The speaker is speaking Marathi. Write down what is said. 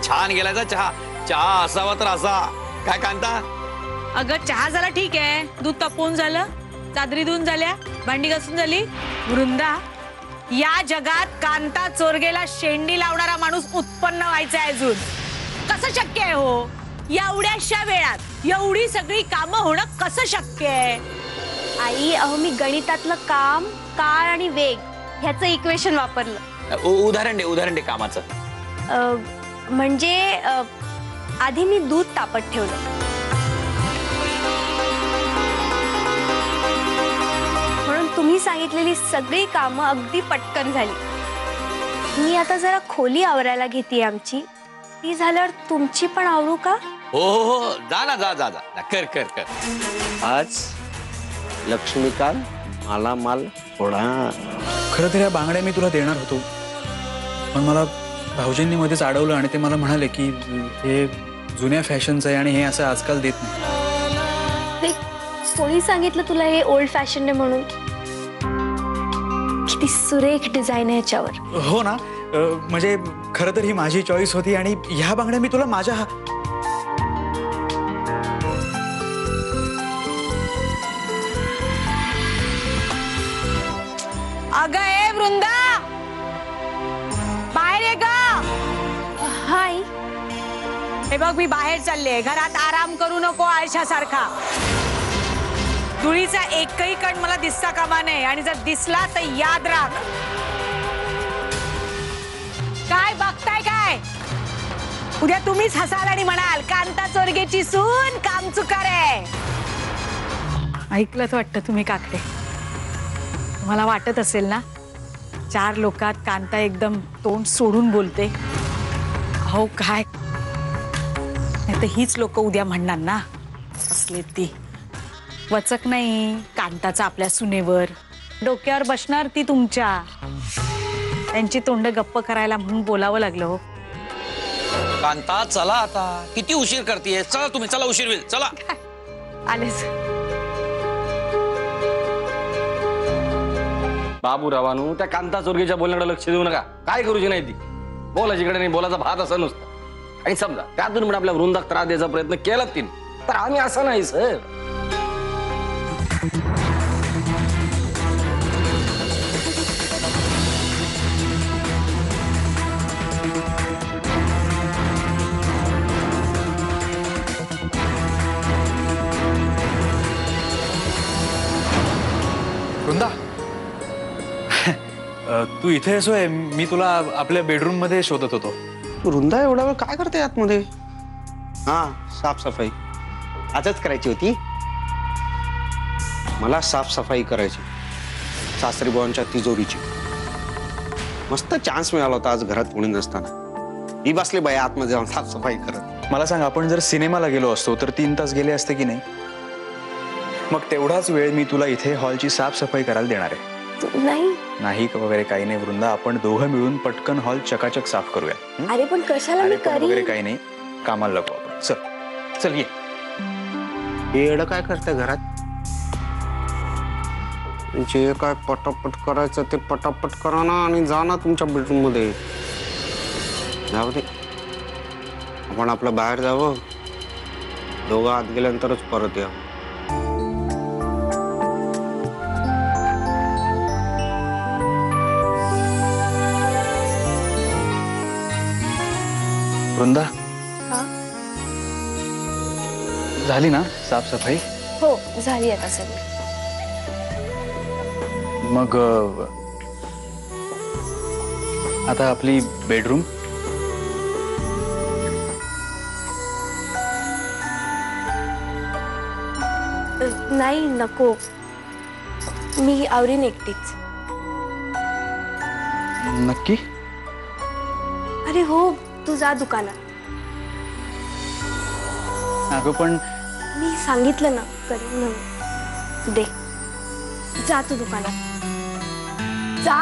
छान गेलायचा चहा. चहा असावा तर असा. काय कांता? अगं चहा झाला ठीक आहे, दूध तापवून झालं, चादरी धुवून झाल्या, भांडी घासून झाली. वृंदा, या जगात कांता चोरगेला शेंडी लावणारा माणूस उत्पन्न व्हायचा आहे अजून. कसं शक्य आहे हो? एवढ्याशा वेळात एवढी सगळी कामं होणं कसं शक्य आहे? आई, अहो मी गणितातलं काम, काळ आणि वेग ह्याचं इक्वेशन वापरलं. उदाहरण दे कामाचं. म्हणजे आधी मी दूध तापत ठेवलं, म्हणून तुम्ही सांगितलेली सगळी कामं अगदी पटकन झाली. मी आता जरा खोली आवरायला घेते आमची, ती झाल्यावर तुमची पण आवरू का? हो, जा ना, जा. कर. आज लक्ष्मीकांत मला माल थोडा. खरं तर या बांगड्या मी तुला देणार होतो, पण मला भाऊजींनी मध्येच अडवलं आणि ते मला म्हणाले की हे जुन्या फॅशनचं आहे आणि हे असं आजकाल देत नाही. कोणी सांगितलं तुला हे ओल्ड फॅशन आहे म्हणून? किती सुरेख डिझाईन आहे ह्याच्यावर. हो ना, म्हणजे खरं तर ही माझी चॉईस होती आणि ह्या बांगड्या मी तुला माझ्या अगं ए वृंदा, बाहेर ये ग. हाय. हे बघ, मी बाहेर चालले, घरात आराम करू नको आळशासारखा. धुळीचा एकही कण मला दिसता कामा नये, आणि जर दिसला तर याद राख. काय बघताय काय? उद्या तुम्हीच हसाल आणि म्हणाल कांता चोरगेची सून काम चुकार आहे. ऐकलं तर वाटतं तुम्ही काकडे. तुम्हाला वाटत असेल ना, 4 लोकात कांता एकदम तोंड सोडून बोलते. अहो काय, नाही तर हीच लोक उद्या म्हणणार ना, असले ती वचक नाही कांताचा आपल्या सुनेवर, डोक्यावर बसणार ती तुमच्या. त्यांची तोंड गप्प करायला म्हणून बोलावं लागलं हो. कांता चला आता, किती उशीर करतेय? चला तुम्ही, चला, उशीर होईल, चला. आलेच. बाबूरावानू, त्या कांता चोरगेच्या बोलण्याकडे लक्ष देऊ नका. काय करूची नाही ती, बोलायचीकडे नाही, बोलायचा भात असं नुसतं. आणि समजा त्यातून पण आपल्या वृंदाक त्रास द्यायचा प्रयत्न केला तिने, तर आम्ही असं नाही सर. वृंदा, तू इथे येसोय, मी तुला आपल्या बेडरूम मध्ये शोधत होतो. वृंदा एवढा वेळ काय करते आतमध्ये? हा, साफसफाई आजच करायची होती मला. साफसफाई करायची सासरी बुवांच्या तिजोरीची. मस्त चान्स मिळाला होता आज घरात कोणी नसताना. ही बसली बाई आतमध्ये जाऊन साफसफाई करत. मला सांग, आपण जर सिनेमाला गेलो असतो तर 3 तास गेले असते की नाही? मग तेवढाच वेळ मी तुला इथे हॉलची साफसफाई करायला देणार आहे. नाही वगैरे काही नाही वृंदा, आपण दोघं मिळून पटकन हॉल चकाचक साफ करूया. अरे पण कशाला मी करीन वगैरे काही नाही, कामाला लागू आपण. चल ये. येड काय करते घरात? जे काय पटापट करायचं ते पटापट करा ना आणि जा ना तुमच्या बेडरूम मध्ये. जाऊ दे, आपण आपलं बाहेर जावं, दोघं आत गेल्यानंतरच परत या. वृंदा, झाली ना साफसफाई? हो झाली आता सगळी. मग आता आपली बेडरूम. नाही नको, मी आवरीन एकटीच. नक्की? अरे हो, तू जा दुकानात. अगं पण मी सांगितलं ना करीन म्हणून. दे, जा तू दुकानात जा.